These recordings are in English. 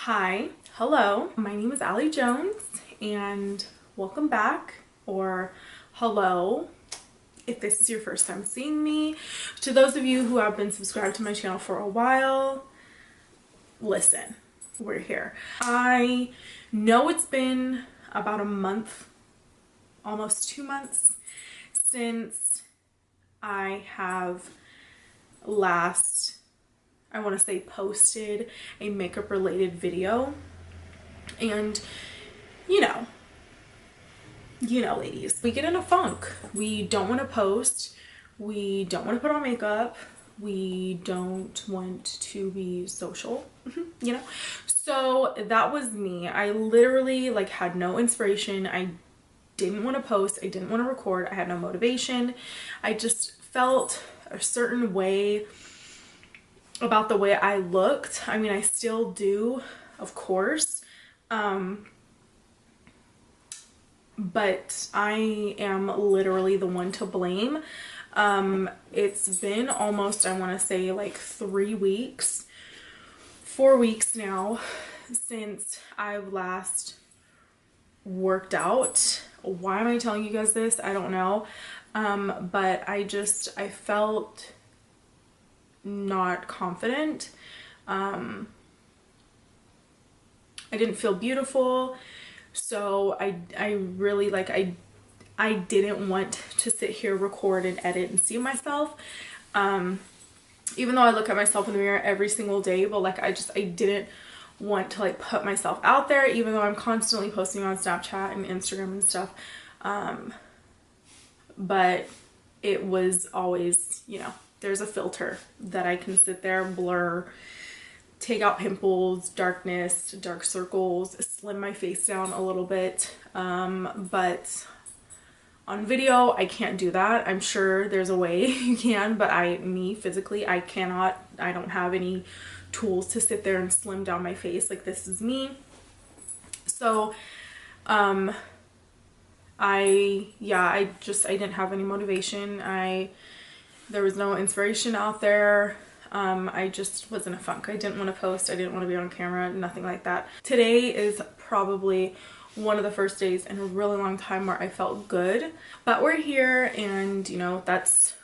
Hi, hello, my name is AllieJones and welcome back, or hello if this is your first time seeing me. To those of you who have been subscribed to my channel for a while, listen, we're here. I know it's been about a month, almost 2 months since I have last, I want to say, posted a makeup related video. And you know ladies, we get in a funk. We don't want to post, we don't want to put on makeup, we don't want to be social, so that was me. I literally had no inspiration. I didn't want to post, I didn't want to record, I had no motivation. I just felt a certain way about the way I looked. I mean, I still do, of course, but I am literally the one to blame. It's been almost, I want to say, 3 weeks, 4 weeks now since I've last worked out. Why am I telling you guys this? I don't know. But I felt not confident. I didn't feel beautiful. So I really I didn't want to sit here, record and edit and see myself. Even though I look at myself in the mirror every single day, but I didn't want to put myself out there, even though I'm constantly posting on Snapchat and Instagram and stuff. But it was always, there's a filter that I can sit there, blur, take out pimples, darkness, dark circles, slim my face down a little bit. But on video, I can't do that. I'm sure there's a way you can, but physically, I cannot. I don't have any tools to sit there and slim down my face. This is me. So, I didn't have any motivation. There was no inspiration out there. I just was in a funk. I didn't want to post. I didn't want to be on camera, nothing like that. Today is probably one of the first days in a really long time where I felt good, but we're here, and that's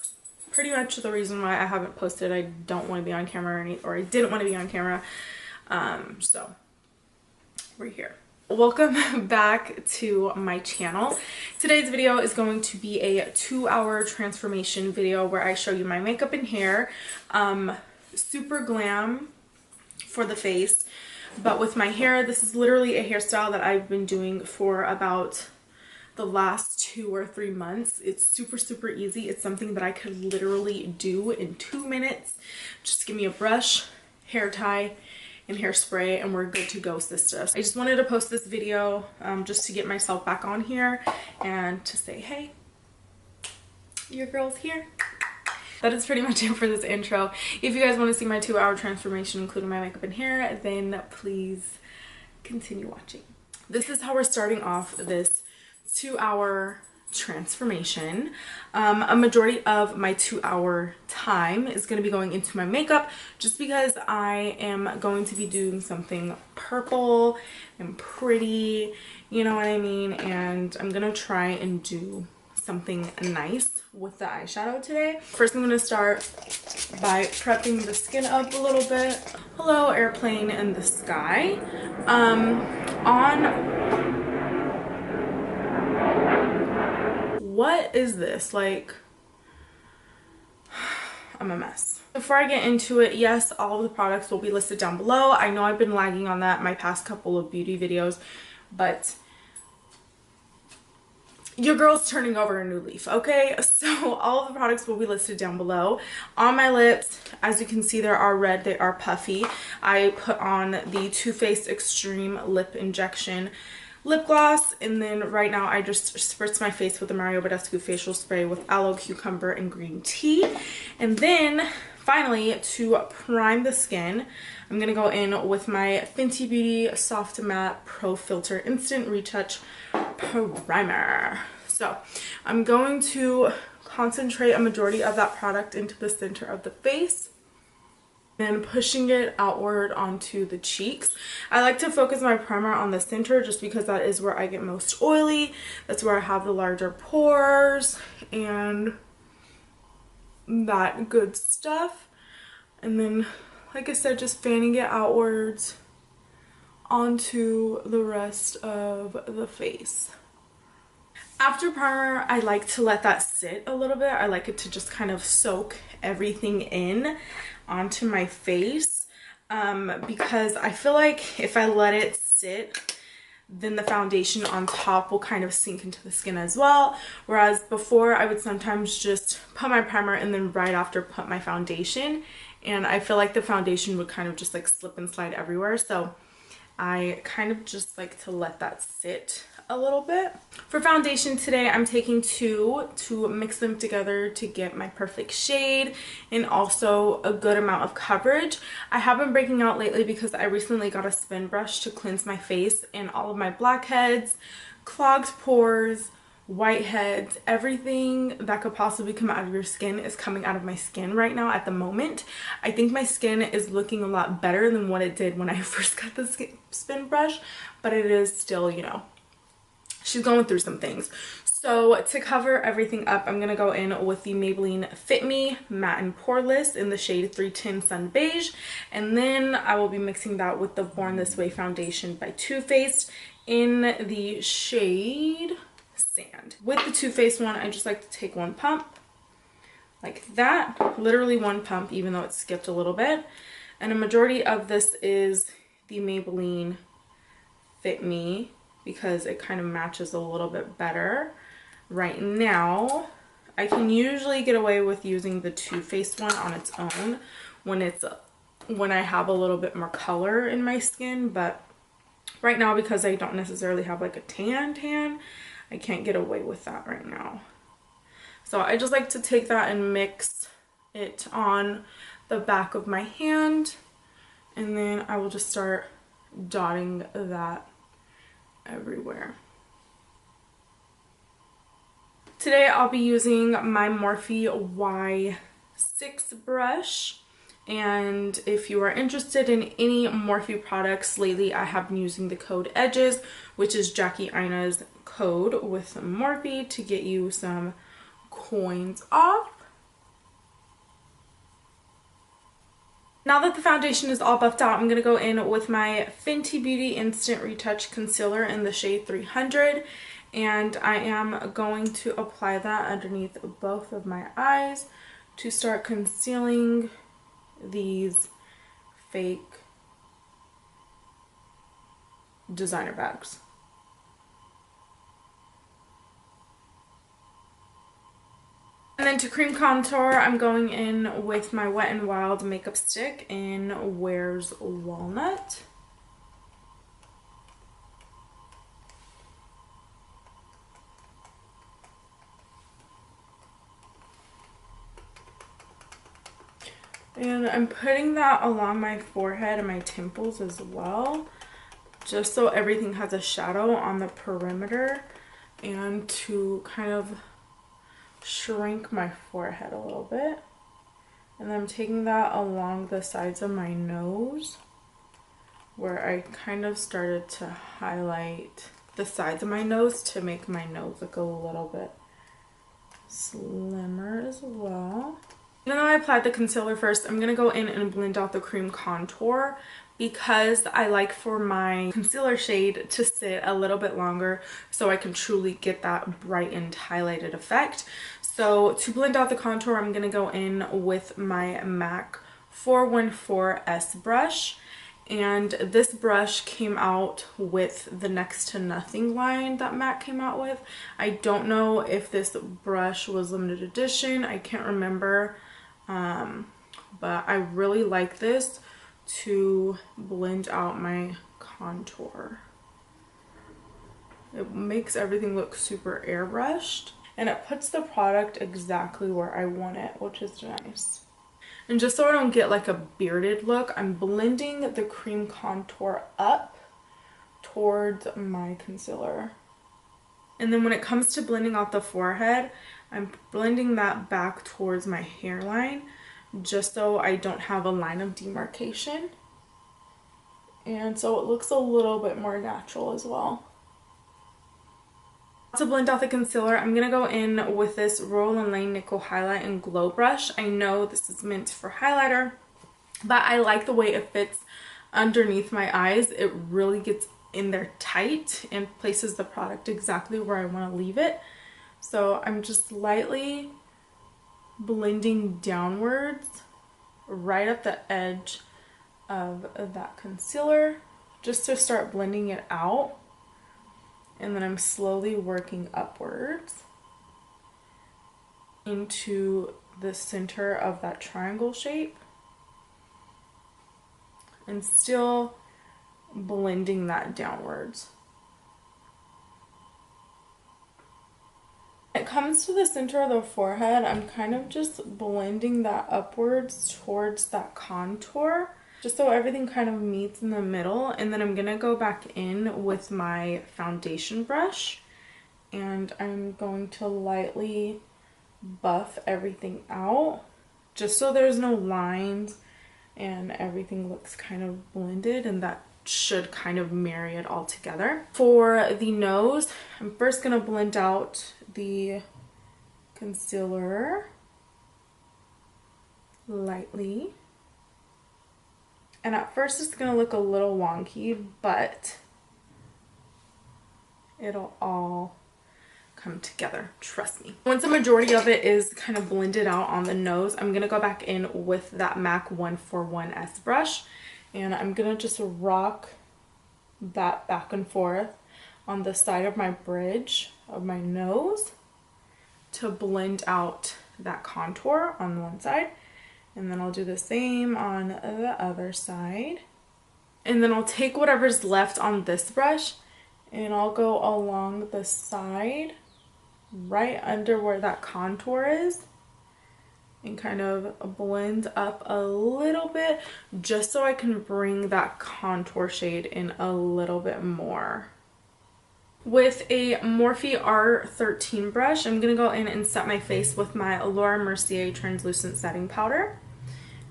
pretty much the reason why I haven't posted. I don't want to be on camera, or I didn't want to be on camera. So we're here. Welcome back to my channel. Today's video is going to be a 2-hour transformation video where I show you my makeup and hair. Super glam for the face, but with my hair, this is literally a hairstyle that I've been doing for about the last 2 or 3 months. It's super easy. It's something that I could literally do in 2 minutes. Just give me a brush, hair tie, and hairspray, and we're good to go, sisters. I just wanted to post this video just to get myself back on here and to say, hey, your girl's here. That is pretty much it for this intro. If you guys want to see my 2-hour transformation, including my makeup and hair, then please continue watching. This is how we're starting off this 2-hour transformation. A majority of my 2-hour time is going to be going into my makeup, just because I am going to be doing something purple and pretty, you know what I mean, and I'm gonna try and do something nice with the eyeshadow today. First, I'm going to start by prepping the skin up a little bit. Hello, airplane in the sky. What is this? I'm a mess. Before I get into it, yes, all of the products will be listed down below. I know I've been lagging on that my past couple of beauty videos, but your girl's turning over a new leaf, okay? So all of the products will be listed down below. On my lips, as you can see, they are red, they are puffy. I put on the Too Faced Extreme Lip Injection lip gloss, and then right now I just spritz my face with the Badescu facial spray with aloe, cucumber, and green tea. And then finally, to prime the skin, I'm gonna go in with my Fenty Beauty Soft Matte Pro Filter Instant Retouch Primer. So I'm going to concentrate a majority of that product into the center of the face. and pushing it outward onto the cheeks. I like to focus my primer on the center just because that is where I get most oily. That's where I have the larger pores and that good stuff. And then, like I said, just fanning it outwards onto the rest of the face. After primer, I like to let that sit a little bit. I like it to just kind of soak everything in onto my face because I feel like if I let it sit, then the foundation on top will kind of sink into the skin as well. Whereas before, I would sometimes just put my primer and then right after put my foundation. And I feel like the foundation would kind of just like slip and slide everywhere. So I kind of just like to let that sit a little bit. For foundation today, I'm taking two to mix them together to get my perfect shade and also a good amount of coverage. I have been breaking out lately because I recently got a spin brush to cleanse my face and all of my blackheads, clogged pores, whiteheads, everything that could possibly come out of your skin is coming out of my skin right now at the moment. I think my skin is looking a lot better than what it did when I first got the spin brush, but it is still, you know, she's going through some things. So to cover everything up, I'm going to go in with the Maybelline Fit Me Matte and Poreless in the shade 310 Sun Beige. And then I will be mixing that with the Born This Way foundation by Too Faced in the shade Sand. With the Too Faced one, I just like to take one pump like that, literally one pump, even though it skipped a little bit. And a majority of this is the Maybelline Fit Me because it kind of matches a little bit better. Right now, I can usually get away with using the Too Faced one on its own when I have a little bit more color in my skin, but right now, because I don't necessarily have like a tan, I can't get away with that right now. So I just like to take that and mix it on the back of my hand, and then I will just start dotting that everywhere. Today I'll be using my Morphe Y6 brush, and if you are interested in any Morphe products lately, I have been using the code EDGES, which is Jackie Ina's code with Morphe to get you some coins off. Now that the foundation is all buffed out, I'm going to go in with my Fenty Beauty Instant Retouch Concealer in the shade 300. And I am going to apply that underneath both of my eyes to start concealing these fake designer bags. And then to cream contour, I'm going in with my Wet n Wild makeup stick in Where's Walnut. And I'm putting that along my forehead and my temples as well, just so everything has a shadow on the perimeter and to kind of shrink my forehead a little bit. And then I'm taking that along the sides of my nose, where I kind of started to highlight the sides of my nose to make my nose look a little bit slimmer as well. Even though I applied the concealer first, I'm going to go in and blend out the cream contour because I like for my concealer shade to sit a little bit longer so I can truly get that brightened highlighted effect. So to blend out the contour, I'm going to go in with my MAC 414S brush. And this brush came out with the Next to Nothing line that MAC came out with. I don't know if this brush was limited edition. I can't remember. But I really like this to blend out my contour. It makes everything look super airbrushed, and it puts the product exactly where I want it, which is nice. And just so I don't get like a bearded look, I'm blending the cream contour up towards my concealer. And then when it comes to blending out the forehead, I'm blending that back towards my hairline just so I don't have a line of demarcation. And so it looks a little bit more natural as well. To blend out the concealer, I'm going to go in with this Royal & Lane Nickel Highlight and Glow Brush. I know this is meant for highlighter, but I like the way it fits underneath my eyes. It really gets in there tight and places the product exactly where I want to leave it. So I'm just lightly blending downwards right at the edge of that concealer just to start blending it out. And then I'm slowly working upwards into the center of that triangle shape and still blending that downwards. When it comes to the center of the forehead, I'm kind of just blending that upwards towards that contour, just so everything kind of meets in the middle. And then I'm gonna go back in with my foundation brush and I'm going to lightly buff everything out just so there's no lines and everything looks kind of blended, and that should kind of marry it all together. For the nose, I'm first gonna blend out the concealer lightly. And at first it's gonna look a little wonky, but it'll all come together, trust me. Once the majority of it is kind of blended out on the nose, I'm gonna go back in with that MAC 141S brush, and I'm gonna just rock that back and forth on the side of my bridge of my nose to blend out that contour on one side. And then I'll do the same on the other side. And then I'll take whatever's left on this brush and I'll go along the side right under where that contour is and kind of blend up a little bit just so I can bring that contour shade in a little bit more. With a Morphe R13 brush, I'm going to go in and set my face with my Laura Mercier translucent setting powder.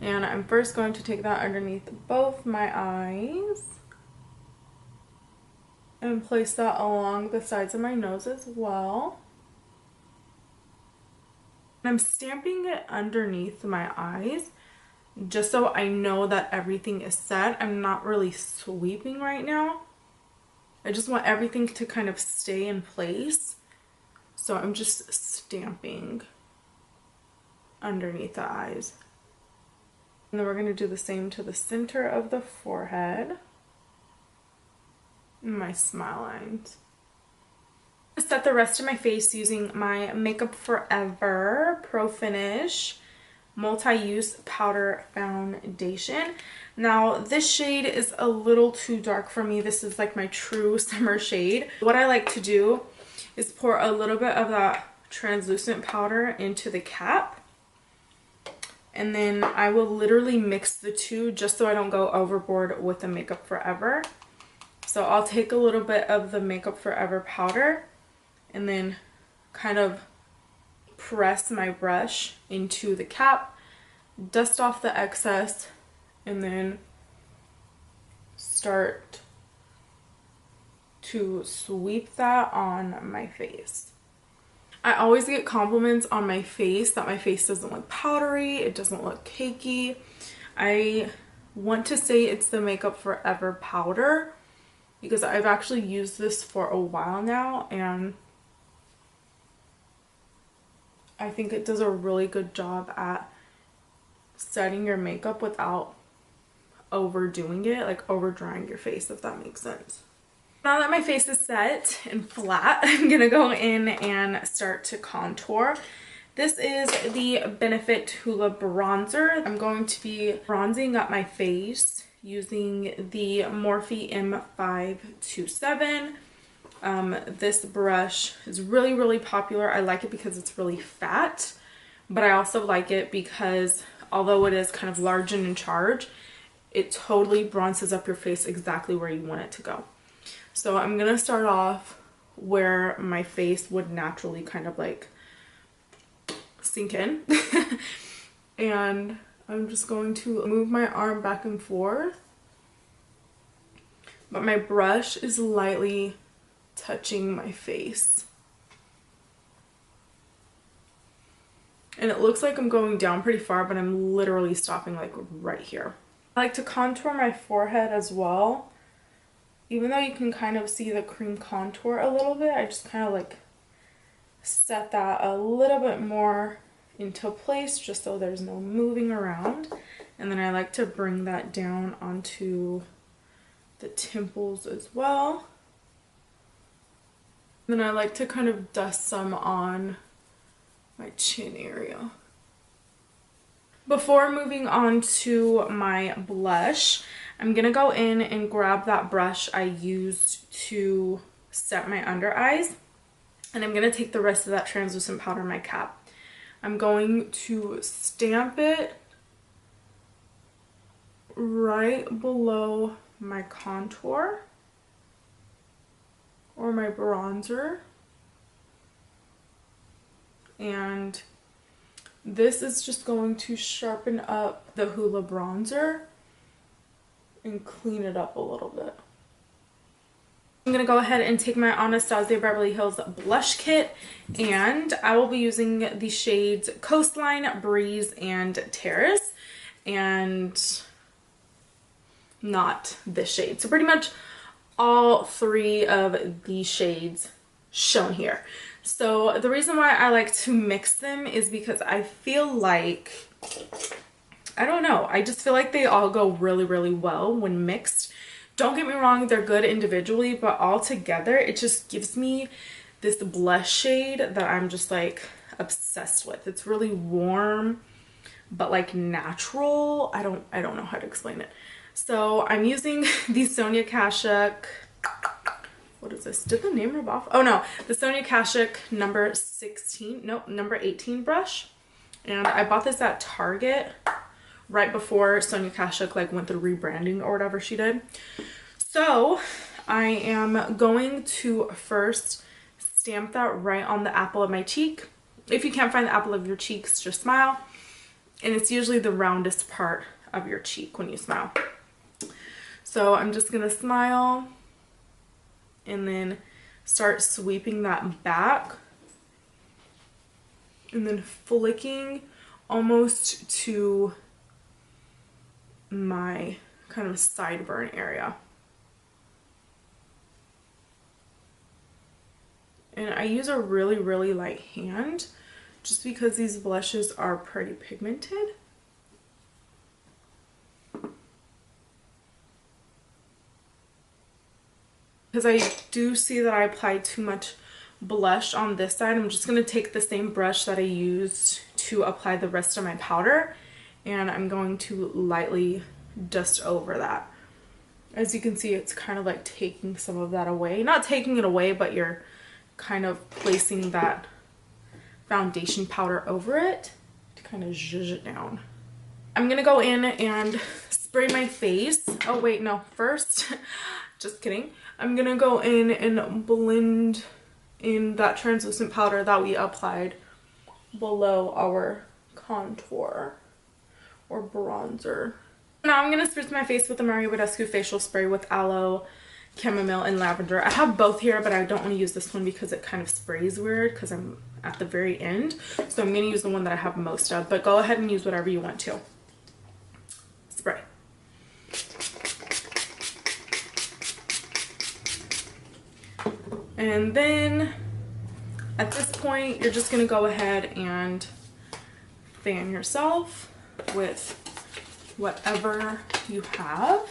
And I'm first going to take that underneath both my eyes and place that along the sides of my nose as well. And I'm stamping it underneath my eyes just so I know that everything is set. I'm not really sweeping right now. I just want everything to kind of stay in place. So I'm just stamping underneath the eyes. And then we're going to do the same to the center of the forehead and my smile lines. I set the rest of my face using my Makeup Forever Pro Finish Multi-Use Powder Foundation. Now this shade is a little too dark for me. This is like my true summer shade. What I like to do is pour a little bit of that translucent powder into the cap. And then I will literally mix the two just so I don't go overboard with the Makeup Forever. So I'll take a little bit of the Makeup Forever powder and then kind of press my brush into the cap, dust off the excess, and then start to sweep that on my face. I always get compliments on my face that my face doesn't look powdery, it doesn't look cakey. I want to say it's the Makeup Forever powder because I've actually used this for a while now and I think it does a really good job at setting your makeup without overdoing it, like over drying your face, if that makes sense. Now that my face is set and flat, I'm gonna go in and start to contour. This is the Benefit Hoola bronzer. I'm going to be bronzing up my face using the Morphe M527. This brush is really popular. I like it because it's really fat, but I also like it because although it is kind of large and in charge, it totally bronzes up your face exactly where you want it to go. So I'm gonna start off where my face would naturally kind of like sink in and I'm just going to move my arm back and forth, but my brush is lightly touching my face. And it looks like I'm going down pretty far, but I'm literally stopping like right here. I like to contour my forehead as well. Even though you can kind of see the cream contour a little bit, I just kind of like set that a little bit more into place just so there's no moving around. And then I like to bring that down onto the temples as well. Then I like to kind of dust some on my chin area. Before moving on to my blush, I'm gonna go in and grab that brush I used to set my under eyes, and I'm gonna take the rest of that translucent powder in my cap. I'm going to stamp it right below my contour or my bronzer. And this is just going to sharpen up the Hoola bronzer and clean it up a little bit. I'm going to go ahead and take my Anastasia Beverly Hills blush kit, and I will be using the shades Coastline, Breeze, and Terrace, and not this shade. So pretty much all three of these shades shown here. So the reason why I like to mix them is because I feel like, I don't know, I just feel like they all go really, really well when mixed. Don't get me wrong, they're good individually, but all together it just gives me this blush shade that I'm just like obsessed with. It's really warm, but like natural. I don't know how to explain it. So I'm using the Sonia Kashuk, what is this? Did the name rub off? Oh no, the Sonia Kashuk number 18 brush. And I bought this at Target right before Sonia Kashuk like went through rebranding or whatever she did. So I am going to first stamp that right on the apple of my cheek. If you can't find the apple of your cheeks, just smile. And it's usually the roundest part of your cheek when you smile. So I'm just gonna smile and then start sweeping that back and then flicking almost to my kind of sideburn area. And I use a really, really light hand just because these blushes are pretty pigmented. Because I do see that I applied too much blush on this side, I'm just going to take the same brush that I used to apply the rest of my powder, and I'm going to lightly dust over that. As you can see, it's kind of like taking some of that away. Not taking it away, but you're kind of placing that foundation powder over it to kind of zhuzh it down. I'm going to go in and spray my face. Oh wait, no, first, just kidding. I'm gonna go in and blend in that translucent powder that we applied below our contour or bronzer. Now I'm gonna spritz my face with the Mario Badescu facial spray with aloe, chamomile, and lavender. I have both here, but I don't want to use this one because it kind of sprays weird because I'm at the very end. So I'm gonna use the one that I have most of, but go ahead and use whatever you want to. Spray. And then at this point, you're just gonna go ahead and fan yourself with whatever you have.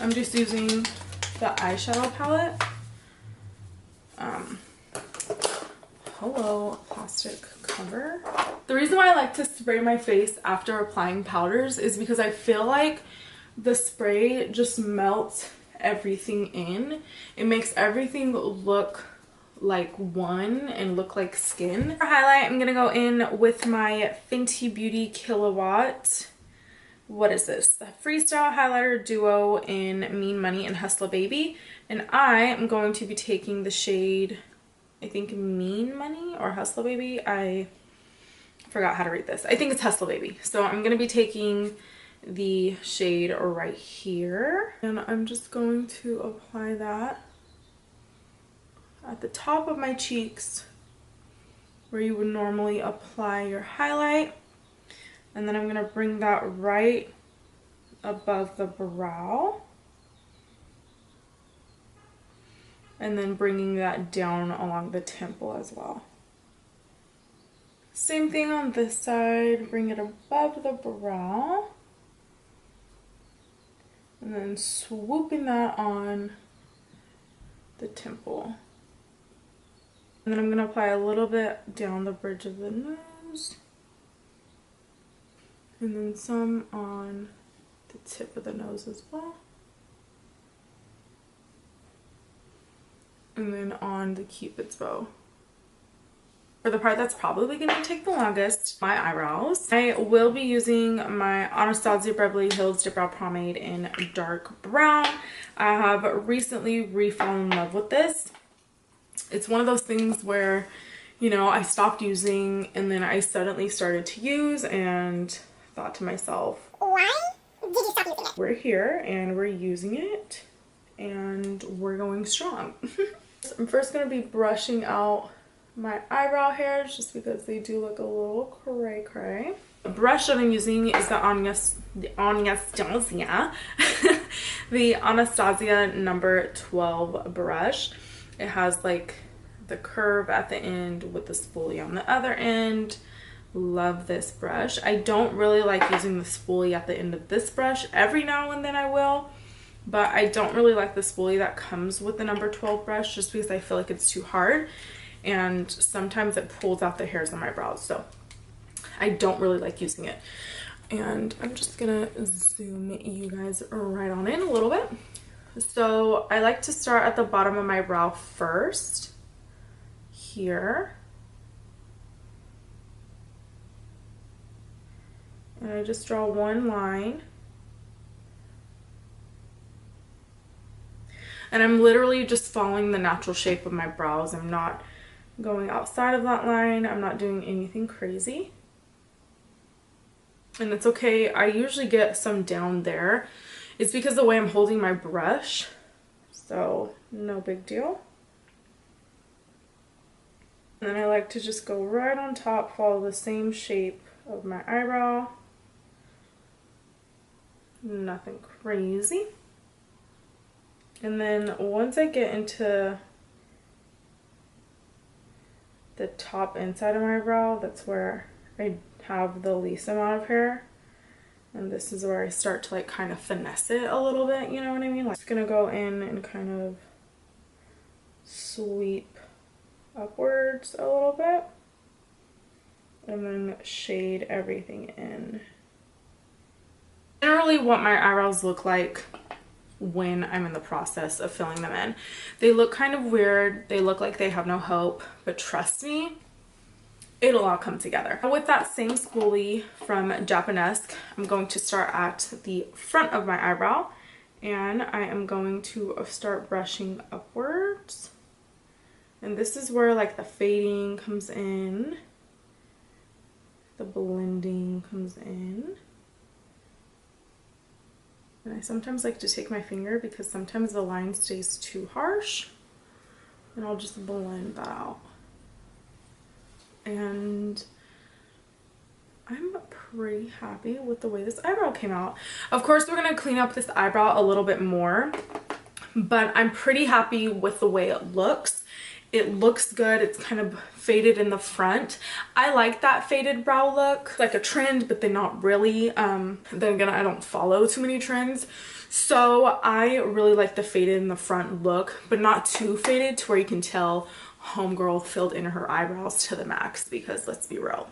I'm just using the eyeshadow palette. Hello, plastic cover. The reason why I like to spray my face after applying powders is because I feel like the spray just melts everything in. It makes everything look like one and look like skin. For highlight, I'm gonna go in with my Fenty Beauty Kilowatt. What is this? The Freestyle Highlighter Duo in Mean Money and Hustla Baby. And I am going to be taking the shade, I think Mean Money or Hustla Baby. I Forgot how to read this. I think it's Hustle Baby. So I'm going to be taking the shade right here, and I'm just going to apply that at the top of my cheeks where you would normally apply your highlight, and then I'm going to bring that right above the brow, and then bringing that down along the temple as well. Same thing on this side, bring it above the brow, and then swooping that on the temple. And then I'm going to apply a little bit down the bridge of the nose, and then some on the tip of the nose as well. And then on the Cupid's bow. For the part that's probably going to take the longest, my eyebrows. I will be using my Anastasia Beverly Hills Dip Brow Pomade in dark brown. I have recently re-fallen in love with this. It's one of those things where, you know, I stopped using and then I suddenly started to use and thought to myself, why did you stop using it? We're here and we're using it and we're going strong. I'm first going to be brushing out my eyebrow hairs just because they do look a little cray cray. The brush that I'm using is the Anastasia the Anastasia number 12 brush. It has like the curve at the end with the spoolie on the other end. Love this brush. I don't really like using the spoolie at the end of this brush. Every now and then I will, but I don't really like the spoolie that comes with the number 12 brush just because I feel like it's too hard. And sometimes it pulls out the hairs on my brows, so I don't really like using it. And I'm just gonna zoom you guys right on in a little bit. So I like to start at the bottom of my brow first, here. And I just draw one line. And I'm literally just following the natural shape of my brows. I'm not going outside of that line. I'm not doing anything crazy. And it's okay. I usually get some down there. It's because the way I'm holding my brush. So no big deal. And then I like to just go right on top, follow the same shape of my eyebrow. Nothing crazy. And then once I get into the top inside of my brow, that's where I have the least amount of hair. And this is where I start to like kind of finesse it a little bit, you know what I mean? Like, I'm just gonna go in and kind of sweep upwards a little bit. And then shade everything in. Generally what my eyebrows look like when I'm in the process of filling them in. They look kind of weird. They look like they have no hope, but trust me, it'll all come together. With that same spoolie from Japanesque, I'm going to start at the front of my eyebrow, and I am going to start brushing upwards. And this is where like the fading comes in, the blending comes in. And I sometimes like to take my finger because sometimes the line stays too harsh, and I'll just blend that out. And I'm pretty happy with the way this eyebrow came out. Of course, we're gonna clean up this eyebrow a little bit more, but I'm pretty happy with the way it looks. It looks good. It's kind of faded in the front. I like that faded brow look. Like a trend, but then not really. Then again, I don't follow too many trends. So I really like the faded in the front look, but not too faded to where you can tell homegirl filled in her eyebrows to the max, because let's be real,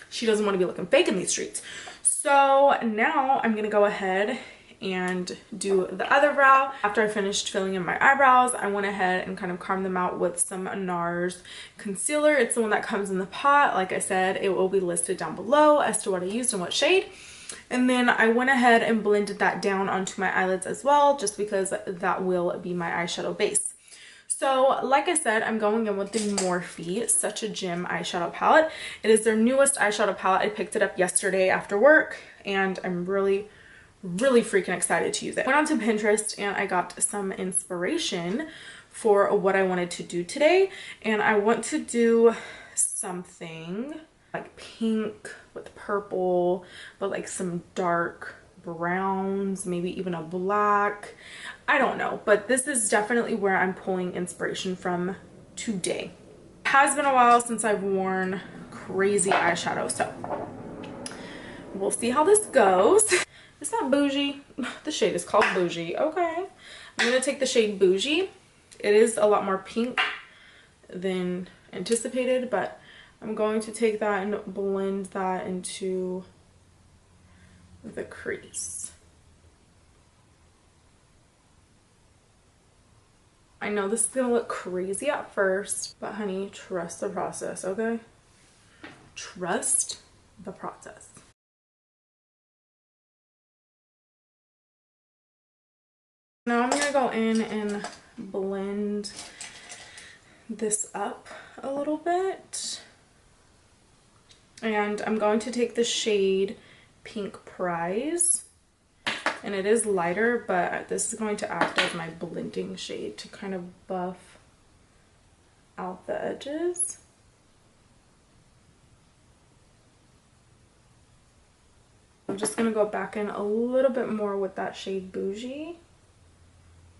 she doesn't want to be looking fake in these streets. So now I'm gonna go ahead and do the other brow. After I finished filling in my eyebrows, I went ahead and kind of carved them out with some NARS concealer. It's the one that comes in the pot. Like I said, it will be listed down below as to what I used and what shade. And then I went ahead and blended that down onto my eyelids as well, just because that will be my eyeshadow base. So like I said, I'm going in with the Morphe Such a Gem eyeshadow palette. It is their newest eyeshadow palette. I picked it up yesterday after work and I'm really freaking excited to use it. I went onto Pinterest and I got some inspiration for what I wanted to do today, and I want to do something like pink with purple, but like some dark browns, maybe even a black. I don't know, but this is definitely where I'm pulling inspiration from today. It has been a while since I've worn crazy eyeshadow, so we'll see how this goes. Is that Bougie? The shade is called Bougie. Okay. I'm going to take the shade Bougie. It is a lot more pink than anticipated, but I'm going to take that and blend that into the crease. I know this is going to look crazy at first, but honey, trust the process, okay? Trust the process. Now I'm gonna go in and blend this up a little bit. And I'm going to take the shade Pink Prize. And it is lighter, but this is going to act as my blending shade to kind of buff out the edges. I'm just gonna go back in a little bit more with that shade Bougie,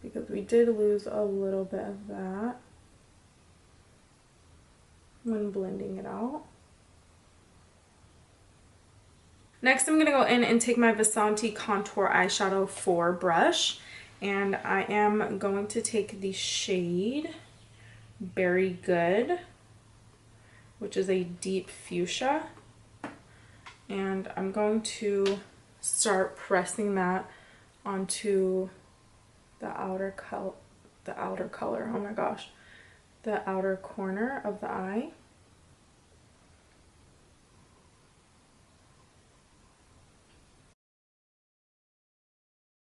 because we did lose a little bit of that when blending it out. Next, I'm going to go in and take my Vasanti Contour Eyeshadow 4 brush, and I am going to take the shade Very Good, which is a deep fuchsia, and I'm going to start pressing that onto the outer color, oh my gosh, the outer corner of the eye.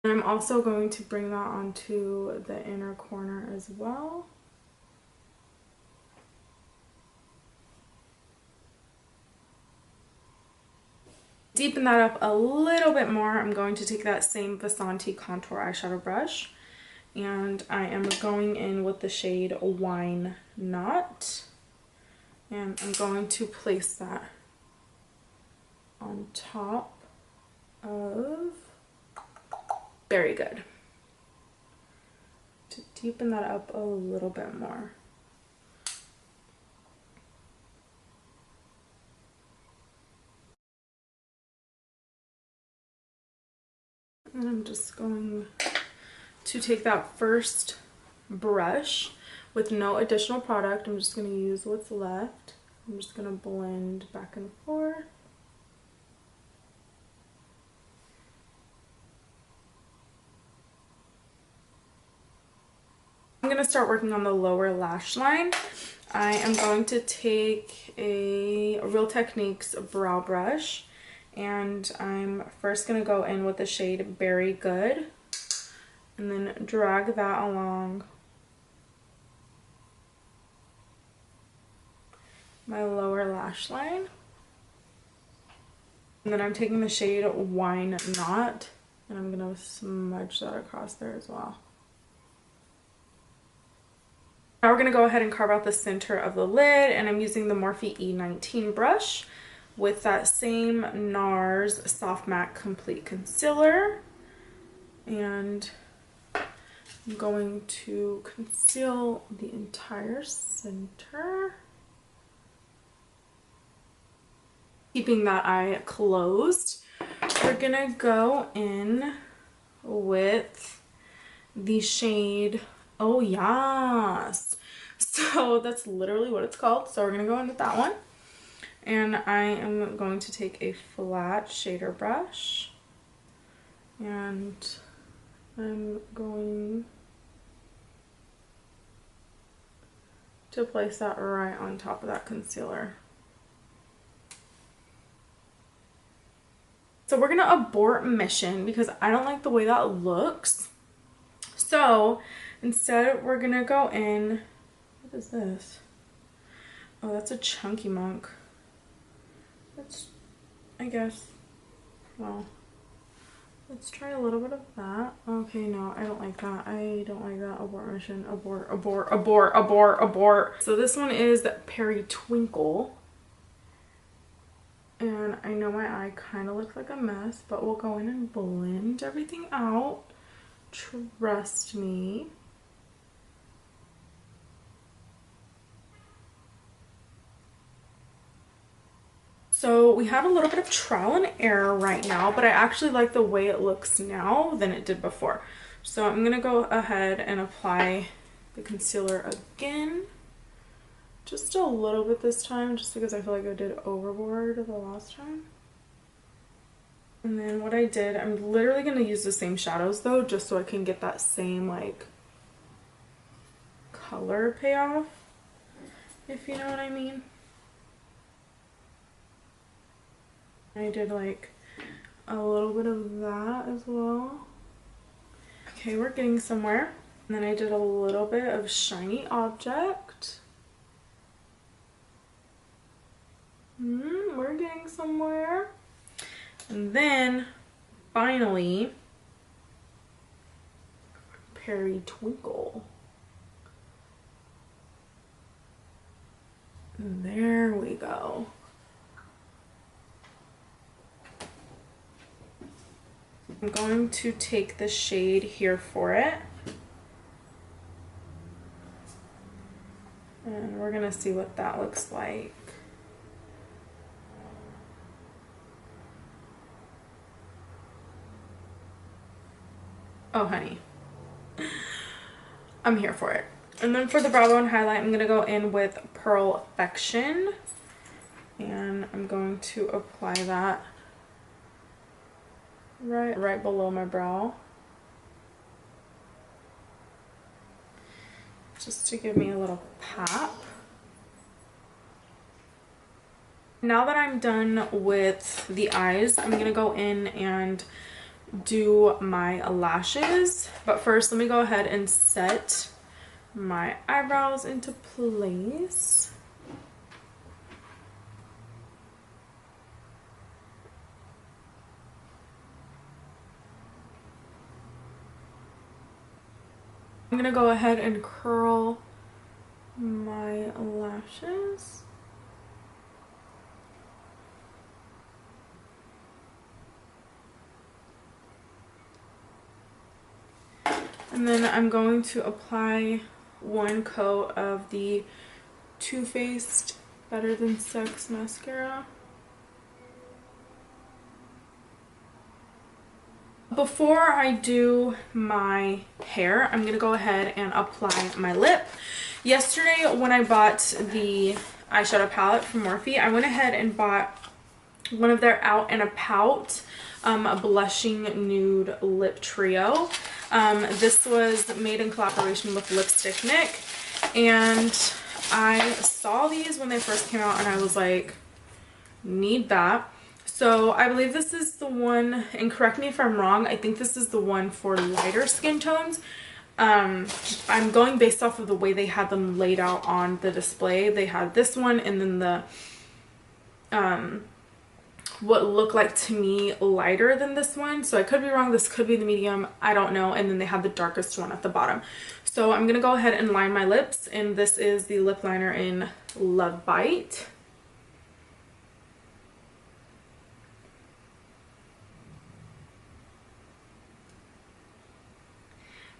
And I'm also going to bring that onto the inner corner as well. Deepen that up a little bit more. I'm going to take that same Vasanti Contour Eyeshadow brush, and I am going in with the shade Wine Not, and I'm going to place that on top of Very Good to deepen that up a little bit more. And I'm just going to take that first brush with no additional product. I'm just going to use what's left. I'm just going to blend back and forth. I'm going to start working on the lower lash line. I am going to take a Real Techniques brow brush, and I'm first going to go in with the shade Very Good and then drag that along my lower lash line. And then I'm taking the shade Wine Not and I'm going to smudge that across there as well. Now we're going to go ahead and carve out the center of the lid, and I'm using the Morphe E19 brush with that same NARS Soft Matte Complete Concealer, and I'm going to conceal the entire center, keeping that eye closed. We're gonna go in with the shade Oh Yes. So that's literally what it's called. So we're gonna go in with that one. And I am going to take a flat shader brush, and I'm going to place that right on top of that concealer. So we're gonna abort mission because I don't like the way that looks. So Instead, we're gonna go in, what is this? Oh, that's a chunky monk. That's, I guess, well, let's try a little bit of that. Okay, no, I don't like that. I don't like that. Abort mission. Abort, abort, abort, abort, abort. So this one is Perry Twinkle. And I know my eye kind of looks like a mess, but we'll go in and blend everything out. Trust me. So we had a little bit of trial and error right now, but I actually like the way it looks now than it did before. So I'm gonna go ahead and apply the concealer again. Just a little bit this time, just because I feel like I did overboard the last time. And then what I did, I'm literally gonna use the same shadows though, just so I can get that same like color payoff, if you know what I mean. I did like a little bit of that as well. Okay, we're getting somewhere. And then I did a little bit of shiny object. We're getting somewhere. And then finally, Perry Twinkle. And there we go. I'm going to take the shade Here For It. And we're gonna see what that looks like. Oh, honey. I'm here for it. And then for the brow bone highlight, I'm gonna go in with Pearlfection. And I'm going to apply that right below my brow, just to give me a little pop. Now that I'm done with the eyes, I'm gonna go in and do my lashes, but first let me go ahead and set my eyebrows into place. I'm gonna go ahead and curl my lashes. And then I'm going to apply one coat of the Too Faced Better Than Sex mascara. Before I do my hair, I'm gonna go ahead and apply my lip. Yesterday when I bought the eyeshadow palette from Morphe, I went ahead and bought one of their Out and About a blushing nude lip trio. This was made in collaboration with Lipstick Nick, and I saw these when they first came out and I was like, need that. So I believe this is the one, and correct me if I'm wrong, I think this is the one for lighter skin tones. I'm going based off of the way they had them laid out on the display. They had this one and then the what looked like to me lighter than this one. So I could be wrong, this could be the medium, I don't know. And then they had the darkest one at the bottom. So I'm gonna go ahead and line my lips, and this is the lip liner in Love Bite.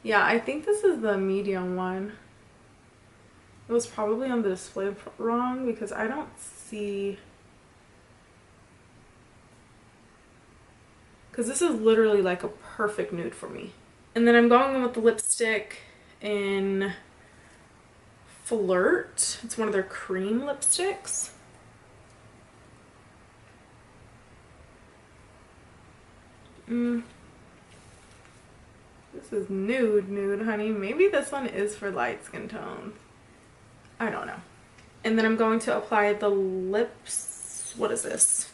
Yeah, I think this is the medium one. It was probably on the display wrong because I don't see, because this is literally like a perfect nude for me. And then I'm going in with the lipstick in Flirt. It's one of their cream lipsticks. This is nude, honey. Maybe this one is for light skin tones. I don't know. And then I'm going to apply the lips. What is this?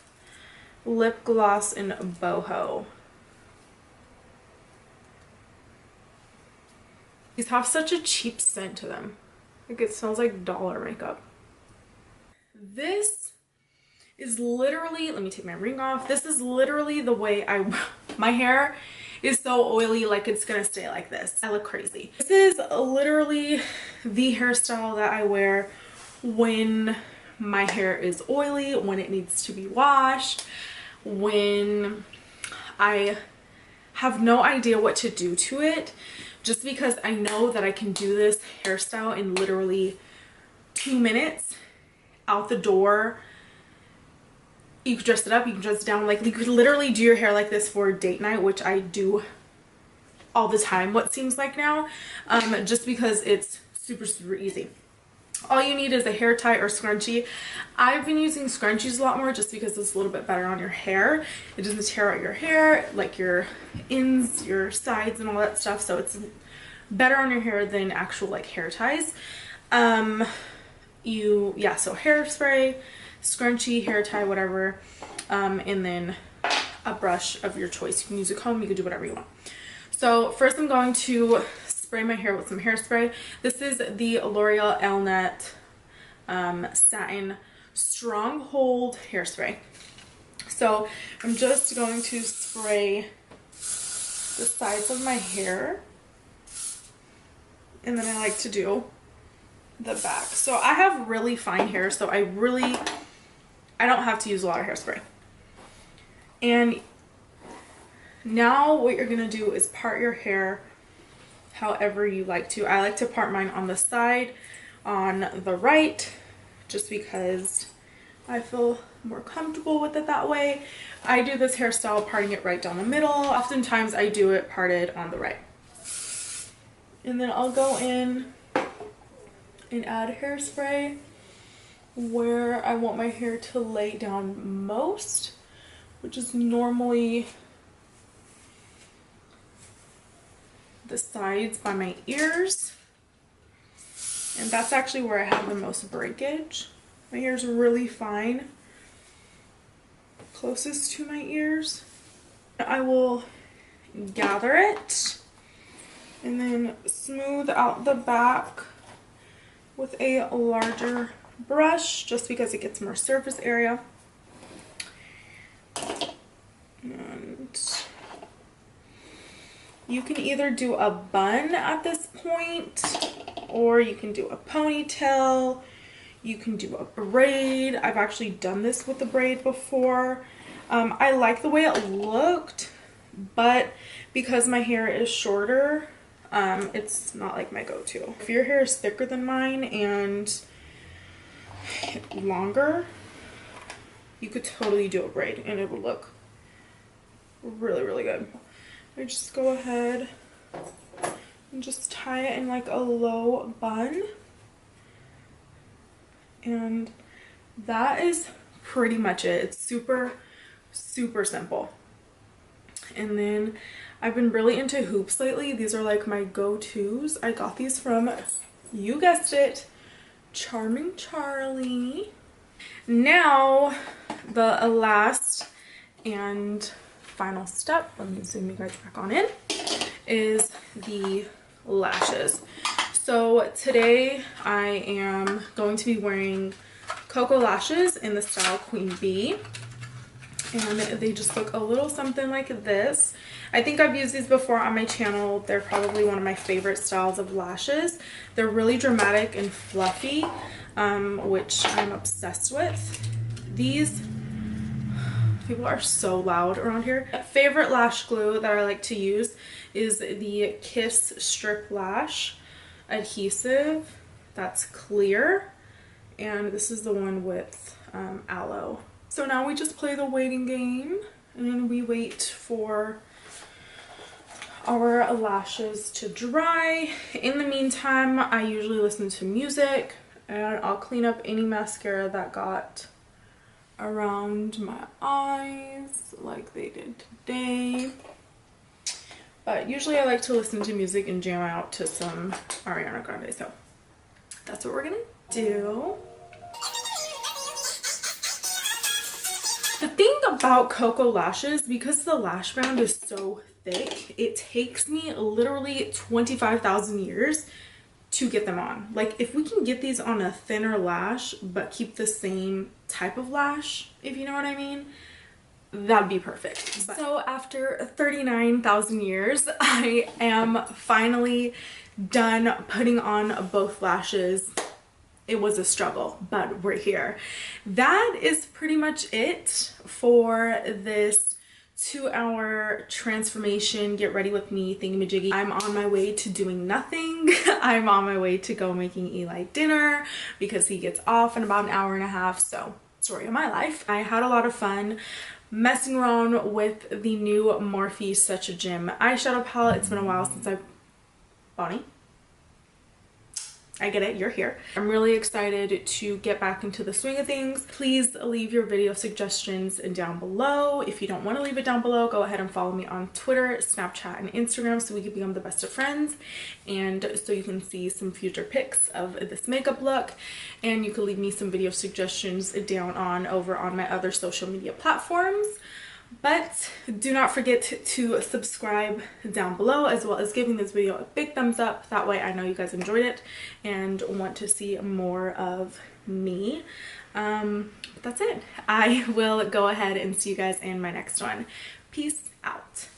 Lip gloss in Boho. These have such a cheap scent to them. Like it smells like dollar makeup. This is literally, let me take my ring off. This is literally the way my hair is so oily, like it's gonna stay like this. I look crazy. This is literally the hairstyle that I wear when my hair is oily, when it needs to be washed, when I have no idea what to do to it, just because I know that I can do this hairstyle in literally 2 minutes out the door. You can dress it up, you can dress it down, like you could literally do your hair like this for date night, which I do all the time, what seems like now, just because it's super easy. All you need is a hair tie or scrunchie. I've been using scrunchies a lot more just because it's a little bit better on your hair. It doesn't tear out your hair, like your ends, your sides and all that stuff, so it's better on your hair than actual like hair ties. So hairspray, scrunchie, hair tie, whatever, and then a brush of your choice. You can use a comb, you can do whatever you want. So first I'm going to spray my hair with some hairspray. This is the L'Oreal Elnet Satin Stronghold hairspray. So I'm just going to spray the sides of my hair, and then I like to do the back. So I have really fine hair, so I don't have to use a lot of hairspray. And now what you're gonna do is part your hair however you like to. I like to part mine on the side, on the right, just because I feel more comfortable with it that way. I do this hairstyle parting it right down the middle. Oftentimes I do it parted on the right. And then I'll go in and add hairspray where I want my hair to lay down most, which is normally the sides by my ears, and that's actually where I have the most breakage. My hair is really fine closest to my ears. I will gather it and then smooth out the back with a larger brush just because it gets more surface area. And you can either do a bun at this point, or you can do a ponytail, you can do a braid. I've actually done this with the braid before. I like the way it looked, but because my hair is shorter, it's not like my go-to. If your hair is thicker than mine and longer, you could totally do a braid and it would look really good. I just go ahead and just tie it in like a low bun, and that is pretty much it. It's super simple. And then I've been really into hoops lately. These are like my go-tos. I got these from, you guessed it, Charming Charlie. Now the last and final step, let me zoom you guys back on in, is the lashes. So today I am going to be wearing Koko Lashes in the style Queen Bee, and they just look a little something like this. I think I've used these before on my channel. They're probably one of my favorite styles of lashes. They're really dramatic and fluffy, which I'm obsessed with. These people are so loud around here. Favorite lash glue that I like to use is the Kiss Strip Lash adhesive. That's clear, and this is the one with aloe. So now we just play the waiting game and we wait for our lashes to dry. In the meantime, I usually listen to music, and I'll clean up any mascara that got around my eyes like they did today. But usually I like to listen to music and jam out to some Ariana Grande, so that's what we're gonna do. The thing about Koko Lashes, because the lash band is so thick. It takes me literally 25,000 years to get them on. Like, if we can get these on a thinner lash but keep the same type of lash, if you know what I mean, that'd be perfect. So after 39,000 years, I am finally done putting on both lashes. It was a struggle, but we're here. That is pretty much it for this 2-hour transformation get ready with me thingamajiggy. I'm on my way to doing nothing. I'm on my way to go making Eli dinner because he gets off in about an hour and a half. So, story of my life. I had a lot of fun messing around with the new Morphe Such a Gym eyeshadow palette. It's been a while since Bonnie, I get it, you're here. I'm really excited to get back into the swing of things. Please leave your video suggestions down below. If you don't want to leave it down below, go ahead and follow me on Twitter, Snapchat, and Instagram so we can become the best of friends, and so you can see some future pics of this makeup look. And you can leave me some video suggestions down over on my other social media platforms. But do not forget to subscribe down below, as well as giving this video a big thumbs up. That way I know you guys enjoyed it and want to see more of me. But that's it. I will go ahead and see you guys in my next one. Peace out.